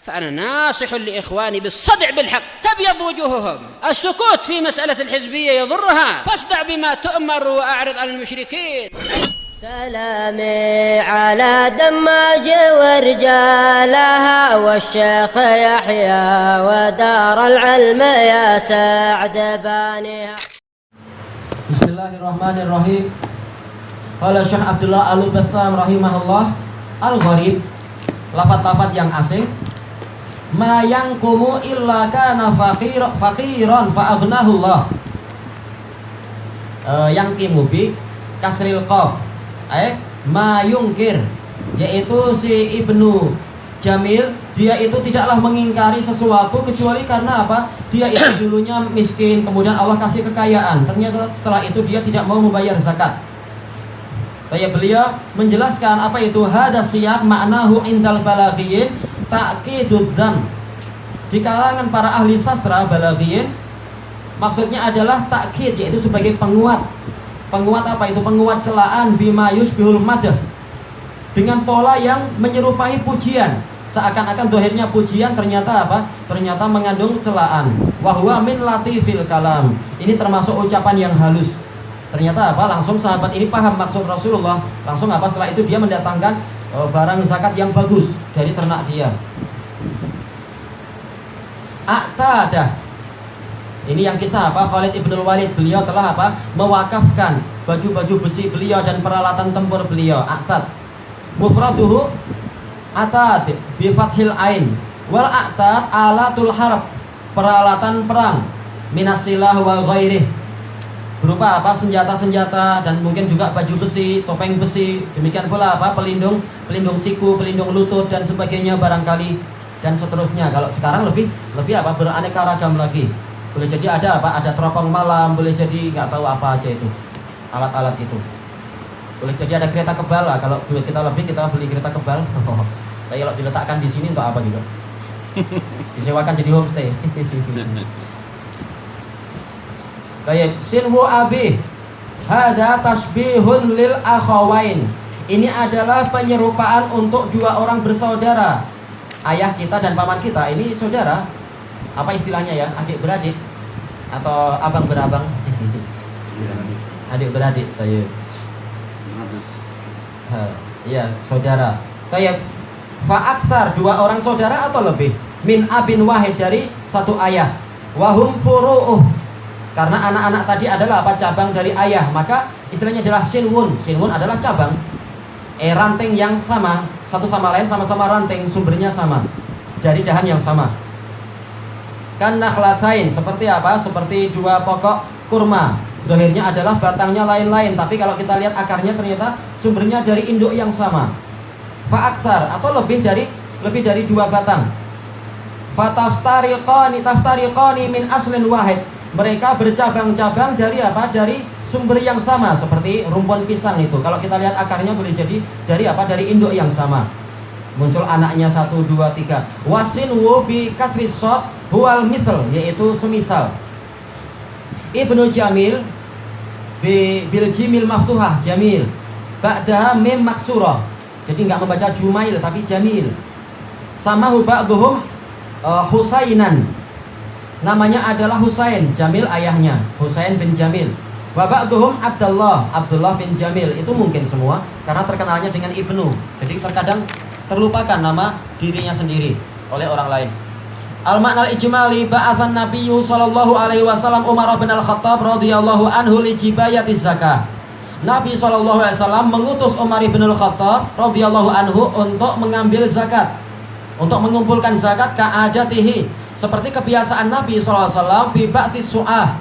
فأنا ناصح لإخواني بالصدع بالحق تبيض وجوههم. السكوت في مسألة الحزبية يضرها، فاصدع بما تؤمر وأعرض عن المشركين. سلامي على دماج ورجالها والشيخ يحيى ودار العلم يا سعد بانيها. Bismillahirrahmanirrahim. Qala Syekh Abdullah Al-Bassam rahimahullah, al-gharib, lafaz-lafaz yang asing, ma yanqumu illa kana faqiran fa aghnahu Allah. Yang kimubi kasril qaf, ma yungkir, yaitu si Ibnu Jamil, dia itu tidaklah mengingkari sesuatu kecuali karena apa? Dia itu dulunya miskin, kemudian Allah kasih kekayaan. Ternyata setelah itu dia tidak mau membayar zakat. Kayak beliau menjelaskan apa itu hadas siyaq ma'nahu indal balaghiyin ta'kidud dzam. Di kalangan para ahli sastra balaghiyin, maksudnya adalah takkid, yaitu sebagai penguat. Penguat apa itu? Penguat celaan bima yushbihul madah, dengan pola yang menyerupai pujian. Seakan-akan dohirnya pujian, ternyata apa? Ternyata mengandung celaan. Wahwa min latifil kalam. Ini termasuk ucapan yang halus. Ternyata apa? Langsung sahabat ini paham maksud Rasulullah. Langsung apa? Setelah itu dia mendatangkan barang zakat yang bagus dari ternak dia. Aqtadah. Ini yang kisah apa? Khalid ibnul Walid, beliau telah apa? Mewakafkan baju-baju besi beliau dan peralatan tempur beliau. Aqtad. Mufraduhu atad bi fathil ain. Wal aqtad alatul harb, peralatan perang, minasilah wa ghairih, berupa apa? Senjata-senjata dan mungkin juga baju besi, topeng besi, demikian pula apa? Pelindung siku, pelindung lutut dan sebagainya barangkali, dan seterusnya. Kalau sekarang lebih apa? Beraneka ragam lagi. Boleh jadi ada apa? Ada teropong malam, boleh jadi nggak tahu apa aja itu alat-alat itu. Boleh jadi ada kereta kebal lah. Kalau duit kita lebih, kita beli kereta kebal. Tapi kalau diletakkan di sini untuk apa gitu? Disewakan jadi homestay. Kayak sinhu abi, hada tasbihun lil akhawain. Ini adalah penyerupaan untuk dua orang bersaudara. Ayah kita dan paman kita ini saudara. Apa istilahnya ya? Adik beradik atau abang berabang? Adik beradik. Iya, saudara. Kayak fa'aksar, dua orang saudara atau lebih. Min abin wahid, dari satu ayah. Wahum furu'uh, karena anak-anak tadi adalah apa? Cabang dari ayah. Maka istilahnya adalah sinwun. Sinwun adalah cabang. Ranting yang sama, satu sama lain sama-sama ranting, sumbernya sama, dari dahan yang sama. Kan nakhlatain, seperti apa? Seperti dua pokok kurma. Zahirnya adalah batangnya lain-lain, tapi kalau kita lihat akarnya ternyata sumbernya dari induk yang sama. Fa'aksar, atau lebih dari dua batang. Taftariqani min aslin wahid. Mereka bercabang-cabang dari apa? Dari sumber yang sama, seperti rumpun pisang itu. Kalau kita lihat akarnya boleh jadi dari apa? Dari induk yang sama. Muncul anaknya 1, 2, 3. Wasin wu bi kasri shad huwal misl, yaitu semisal. Ibnu Jamil bil jimil maftuhah, Jamil. Ba'daha mim maksurah. Jadi enggak membaca Jumail tapi Jamil. Sama ba'dhum Husainan. Namanya adalah Husain, Jamil ayahnya, Husain bin Jamil. Wa ba'dhum Abdullah bin Jamil. Itu mungkin semua karena terkenalnya dengan Ibnu. Jadi terkadang terlupakan nama dirinya sendiri oleh orang lain. Al-makna al-ijmali, ba'atsan Nabiyyu sallallahu alaihi wasallam Umar bin Al-Khattab radhiyallahu anhu li jibayati zakah. Nabi sallallahu alaihi wasallam mengutus Umar bin Al-Khattab radhiyallahu anhu untuk mengambil zakat, untuk mengumpulkan zakat ka'adatihi, seperti kebiasaan Nabi sallallahu alaihi wasallam fi ba'tsis su'ah.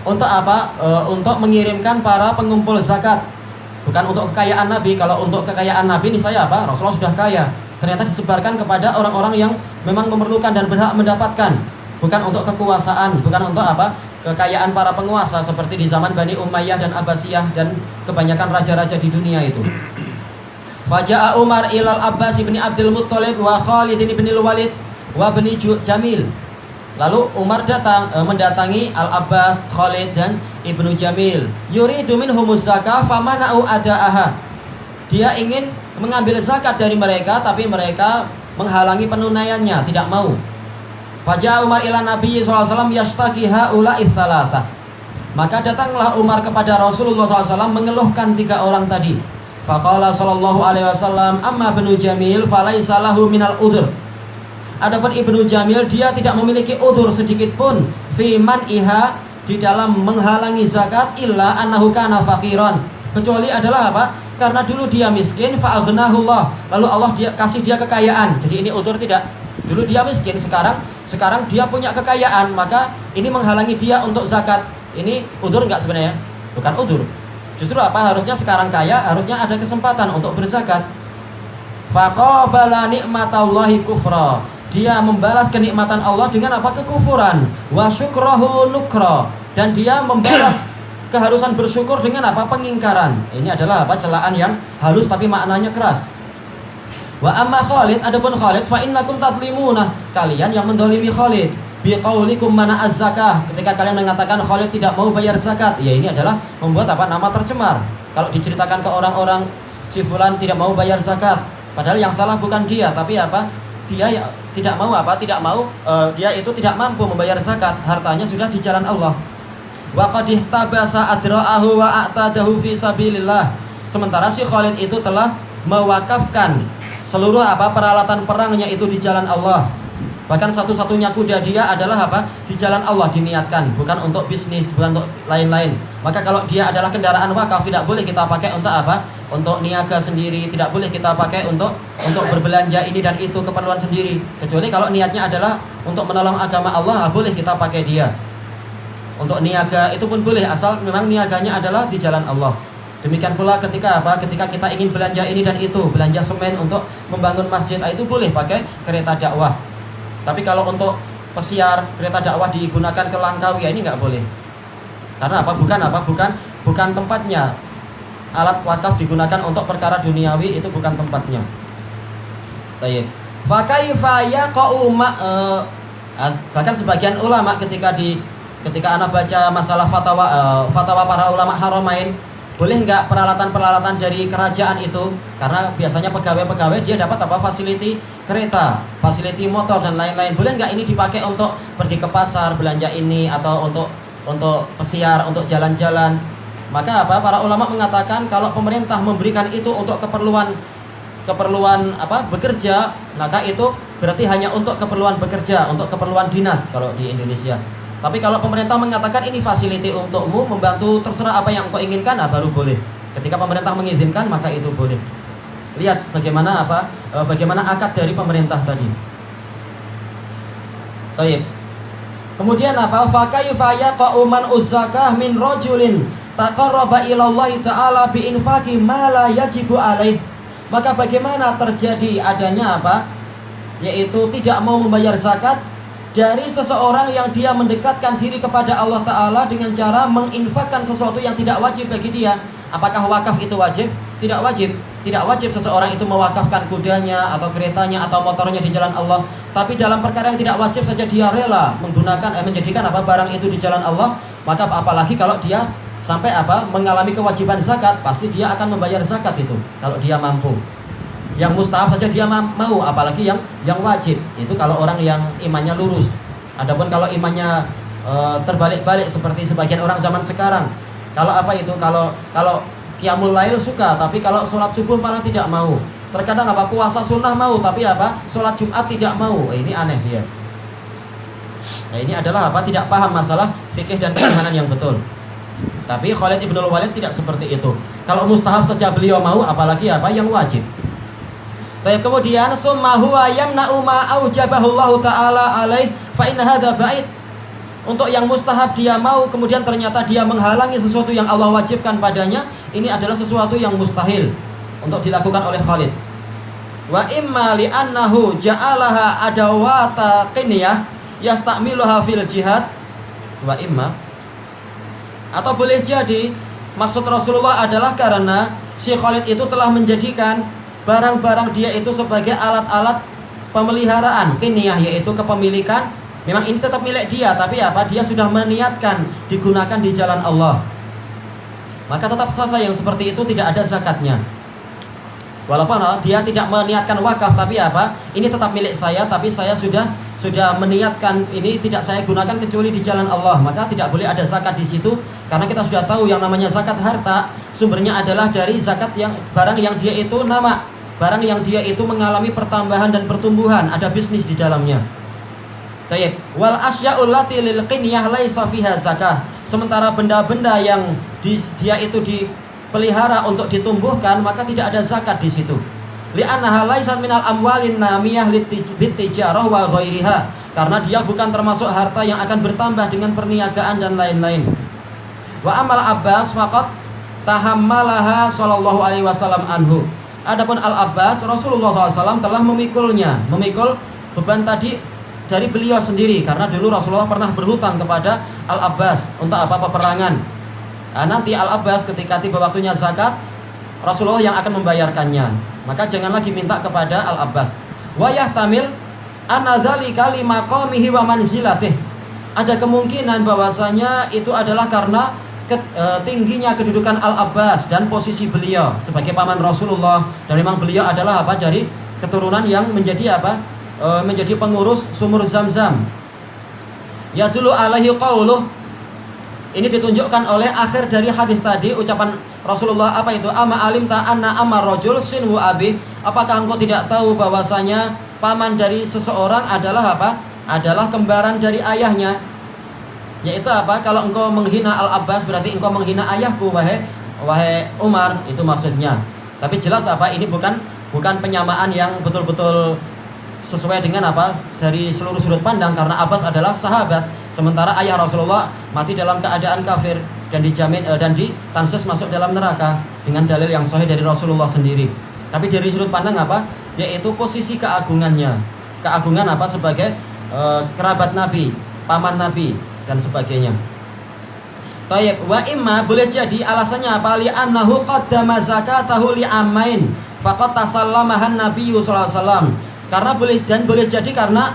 Untuk apa? Untuk mengirimkan para pengumpul zakat. Bukan untuk kekayaan Nabi. Kalau untuk kekayaan Nabi ini saya apa? Rasulullah sudah kaya. Ternyata disebarkan kepada orang-orang yang memang memerlukan dan berhak mendapatkan. Bukan untuk kekuasaan, bukan untuk apa? Kekayaan para penguasa seperti di zaman Bani Umayyah dan Abbasiyah dan kebanyakan raja-raja di dunia itu. Faja'a Umar ilal Abbas bin Abdul Muttalib wa Khalid bin Walid wa bani Jamil. Lalu Umar mendatangi Al-Abbas, Khalid dan Ibnu Jamil. Yuridu minhumuz zakah famana'u ada'aha. Dia ingin mengambil zakat dari mereka, tapi mereka menghalangi penunaiannya, tidak mau. Faja'a Umar ila Nabi sallallahu alaihi wasallam yashtaki haula'i tsalatsah. Maka datanglah Umar kepada Rasulullah SAW mengeluhkan 3 orang tadi. Faqala sallallahu alaihi wasallam, amma Ibnu Jamil falaisa lahu minal udzur. Adapun Ibnu Jamil, dia tidak memiliki udzur sedikit pun fi man'iha, di dalam menghalangi zakat, illa annahu kana faqiran, kecuali adalah apa? Karena dulu dia miskin, fa'aghnahullah, lalu Allah kasih dia kekayaan. Jadi ini udzur tidak? Dulu dia miskin, sekarang dia punya kekayaan, maka ini menghalangi dia untuk zakat. Ini udzur enggak sebenarnya? Bukan udzur. Justru apa? Harusnya sekarang kaya, harusnya ada kesempatan untuk berzakat. Faqabala nikmatallahi kufra. Dia membalas kenikmatan Allah dengan apa? Kekufuran. Wa syukrahu nukra. Dan dia membalas keharusan bersyukur dengan apa? Pengingkaran. Ini adalah apa? Celaan yang halus tapi maknanya keras. Wa amma Khalid, adapun Khalid, fa innakum tadlimuna, kalian yang mendolimi Khalid biqaulikum mana'az zakah, ketika kalian mengatakan Khalid tidak mau bayar zakat. Ya ini adalah membuat apa? Nama tercemar. Kalau diceritakan ke orang-orang, si fulan tidak mau bayar zakat, padahal yang salah bukan dia, tapi apa? Dia tidak mau apa? Tidak mau, dia itu tidak mampu membayar zakat, hartanya sudah di jalan Allah. Wa qad ihtabasa adra'ahu wa a'tadahu fi sabilillah. Sementara si Khalid itu telah mewakafkan seluruh apa? Peralatan perangnya itu di jalan Allah. Bahkan satu-satunya kuda dia adalah apa? Di jalan Allah diniatkan, bukan untuk bisnis, bukan untuk lain-lain. Maka kalau dia adalah kendaraan wakaf, tidak boleh kita pakai untuk apa? Untuk niaga sendiri, tidak boleh kita pakai untuk berbelanja ini dan itu, keperluan sendiri. Kecuali kalau niatnya adalah untuk menolong agama Allah, boleh kita pakai dia. Untuk niaga itu pun boleh, asal memang niaganya adalah di jalan Allah. Demikian pula ketika apa? Ketika kita ingin belanja ini dan itu, belanja semen untuk membangun masjid, itu boleh pakai kereta dakwah. Tapi kalau untuk pesiar, kereta dakwah digunakan ke Langkawi, ya ini nggak boleh. Karena apa? Bukan tempatnya. Alat wakaf digunakan untuk perkara duniawi, itu bukan tempatnya. Baik. Fakaifa yaqa'u bahkan sebagian ulama ketika anak baca masalah fatwa para ulama Haramain, boleh nggak peralatan-peralatan dari kerajaan itu? Karena biasanya pegawai-pegawai dia dapat apa? Fasiliti kereta, fasiliti motor dan lain-lain. Boleh nggak ini dipakai untuk pergi ke pasar, belanja ini, atau untuk pesiar, untuk jalan-jalan? Maka apa? Para ulama mengatakan kalau pemerintah memberikan itu untuk keperluan apa? Bekerja, maka itu berarti hanya untuk keperluan bekerja, untuk keperluan dinas kalau di Indonesia. Tapi kalau pemerintah mengatakan ini fasiliti untukmu, membantu, terserah apa yang kau inginkan, baru boleh. Ketika pemerintah mengizinkan, maka itu boleh. Lihat bagaimana apa? Bagaimana akad dari pemerintah tadi. Baik. Kemudian apa? Fa kaifa yaqa'u man uzzakah min rajulin taqarraba ila Allah taala bi infaqi ma la yajibu alaih. Maka bagaimana terjadi adanya apa? Yaitu tidak mau membayar zakat dari seseorang yang dia mendekatkan diri kepada Allah Ta'ala dengan cara menginfakkan sesuatu yang tidak wajib bagi dia. Apakah wakaf itu wajib? Tidak wajib. Tidak wajib seseorang itu mewakafkan kudanya atau keretanya atau motornya di jalan Allah. Tapi dalam perkara yang tidak wajib saja dia rela menggunakan, menjadikan apa? Barang itu di jalan Allah. Maka apalagi kalau dia sampai apa? Mengalami kewajiban zakat, pasti dia akan membayar zakat itu kalau dia mampu. Yang mustahab saja dia mau, apalagi yang wajib. Itu kalau orang yang imannya lurus. Adapun kalau imannya terbalik-balik seperti sebagian orang zaman sekarang, kalau apa itu? Kalau qiyamul lail suka, tapi kalau sholat subuh malah tidak mau. Terkadang apa? Puasa sunnah mau, tapi apa? Sholat Jumat tidak mau. Ini aneh dia. Nah, ini adalah apa? Tidak paham masalah fikih dan keimanan yang betul. Tapi Khalid ibn Walid tidak seperti itu. Kalau mustahab saja beliau mau, apalagi apa? Yang wajib. Baik, kemudian summa huwa yamna'u ma aujabahu Allah taala alaih fa inna hadza ba'id. Untuk yang mustahab dia mau, kemudian ternyata dia menghalangi sesuatu yang Allah wajibkan padanya, ini adalah sesuatu yang mustahil untuk dilakukan oleh Khalid. Wa imma li annahu ja'alaha adawata qinyah yasta'miluha fil jihad. Wa imma, atau boleh jadi maksud Rasulullah adalah karena si Khalid itu telah menjadikan barang-barang dia itu sebagai alat-alat pemeliharaan, qinyah, yaitu kepemilikan. Memang ini tetap milik dia, tapi apa? Dia sudah meniatkan digunakan di jalan Allah. Maka tetap sah yang seperti itu tidak ada zakatnya. Walaupun dia tidak meniatkan wakaf, tapi apa? Ini tetap milik saya, tapi saya sudah meniatkan ini tidak saya gunakan kecuali di jalan Allah, maka tidak boleh ada zakat di situ, karena kita sudah tahu yang namanya zakat harta sumbernya adalah dari zakat yang barang yang dia itu barang yang dia itu mengalami pertambahan dan pertumbuhan, ada bisnis di dalamnya. Tayyib. Wal asya'ul lati lil qinyah laisa fiha zakah. Sementara benda-benda yang dia itu dipelihara untuk ditumbuhkan, maka tidak ada zakat di situ. Li'annaha laisat minal amwalin namiyah litijarah wa ghairiha. Karena dia bukan termasuk harta yang akan bertambah dengan perniagaan dan lain-lain. Wa amal Abbas faqat tahammalaha sallallahu alaihi wasallam anhu. Adapun Al-Abbas, Rasulullah SAW telah memikul beban tadi dari beliau sendiri, karena dulu Rasulullah pernah berhutang kepada Al-Abbas untuk apa? Peperangan. Nah, nanti Al-Abbas ketika tiba waktunya zakat, Rasulullah yang akan membayarkannya. Maka jangan lagi minta kepada Al-Abbas. Wa yahtamil anna dzalika li maqamihi wa manzilatih. Ada kemungkinan bahwasanya itu adalah karena tingginya kedudukan Al-Abbas dan posisi beliau sebagai paman Rasulullah, dan memang beliau adalah apa? Dari keturunan yang menjadi apa? Menjadi pengurus sumur Zam-Zam. Ya dulu alaihi qauluh. Ini ditunjukkan oleh akhir dari hadis tadi, ucapan Rasulullah apa itu? Ama alimta anna amar rajul sinhu abi. Apakah engkau tidak tahu bahwasanya paman dari seseorang adalah apa? Adalah kembaran dari ayahnya. Yaitu apa? Kalau engkau menghina Al-Abbas berarti engkau menghina ayahku, wahai Umar, itu maksudnya. Tapi jelas apa? Ini bukan penyamaan yang betul-betul sesuai dengan apa? Dari seluruh sudut pandang, karena Abbas adalah sahabat, sementara ayah Rasulullah mati dalam keadaan kafir dan dijamin dan ditanses masuk dalam neraka dengan dalil yang sahih dari Rasulullah sendiri. Tapi dari sudut pandang apa? Yaitu posisi keagungannya. Keagungan apa? Sebagai kerabat Nabi, paman Nabi dan sebagainya. Tayyib. Wa imma, boleh jadi alasannya apa? Li annahu qaddama zakatahu li amain faqad tasallamahan nabiyyu sallallahu alaihi wasallam. Karena boleh jadi karena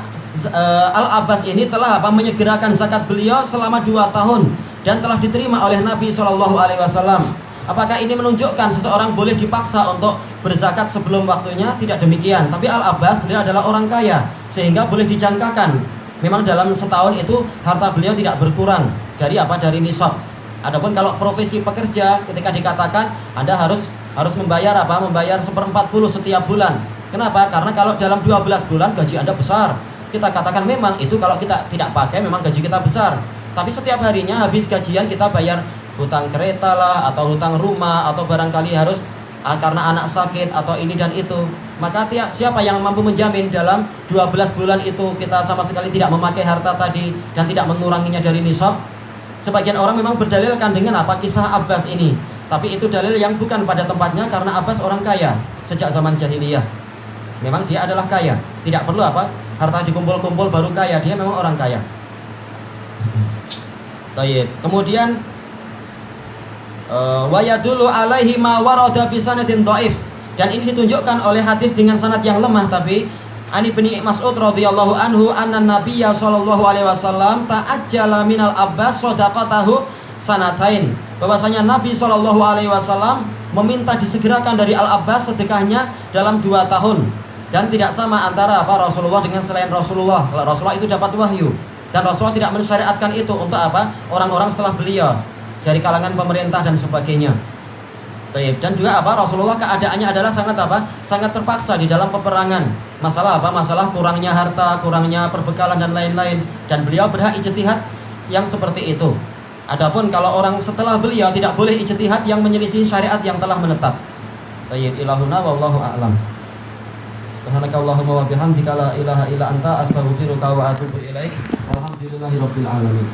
Al-Abbas ini telah apa? Menyegerakan zakat beliau selama 2 tahun dan telah diterima oleh Nabi sallallahu alaihi wasallam. Apakah ini menunjukkan seseorang boleh dipaksa untuk berzakat sebelum waktunya? Tidak demikian. Tapi Al-Abbas beliau adalah orang kaya sehingga boleh dijangkakan. Memang dalam setahun itu harta beliau tidak berkurang dari apa? Dari nisab. Adapun kalau profesi pekerja, ketika dikatakan Anda harus membayar apa? Membayar 1/40 setiap bulan. Kenapa? Karena kalau dalam 12 bulan gaji Anda besar. Kita katakan memang itu kalau kita tidak pakai memang gaji kita besar. Tapi setiap harinya habis gajian kita bayar hutang kereta lah, atau hutang rumah, atau barangkali harus karena anak sakit atau ini dan itu. Maka siapa yang mampu menjamin dalam 12 bulan itu kita sama sekali tidak memakai harta tadi dan tidak menguranginya dari nisab? Sebagian orang memang berdalilkan dengan apa? Kisah Abbas ini. Tapi itu dalil yang bukan pada tempatnya, karena Abbas orang kaya sejak zaman jahiliyah. Memang dia adalah kaya, tidak perlu apa? Harta dikumpul-kumpul baru kaya, dia memang orang kaya. Tayyib. Kemudian wa yadullu alaihi ma warada bi sanadin dhaif, dan ini ditunjukkan oleh hadis dengan sanad yang lemah, tapi Ani bin Mas'ud radhiyallahu anhu anna Nabiyya sallallahu alaihi wasallam ta'ajjala minal Abbas shadaqatahu sanatain, bahwasanya Nabi sallallahu alaihi wasallam meminta disegerakan dari Al-Abbas sedekahnya dalam 2 tahun. Dan tidak sama antara apa? Rasulullah dengan selain Rasulullah. Kalau Rasulullah itu dapat wahyu, dan Rasulullah tidak mensyariatkan itu untuk apa? Orang-orang setelah beliau dari kalangan pemerintah dan sebagainya. Dan juga apa? Rasulullah keadaannya adalah sangat apa? Sangat terpaksa di dalam peperangan. Masalah apa? Masalah kurangnya harta, kurangnya perbekalan dan lain-lain. Dan beliau berhak ijtihad yang seperti itu. Adapun kalau orang setelah beliau tidak boleh ijtihad yang menyelisih syariat yang telah menetap. Ilahuna wallahu a'lam. Subhanakallahumma wa bihamdika la ilaha illa anta astaghfiruka wa atubu ilaik. Walhamdulillahirabbil alamin.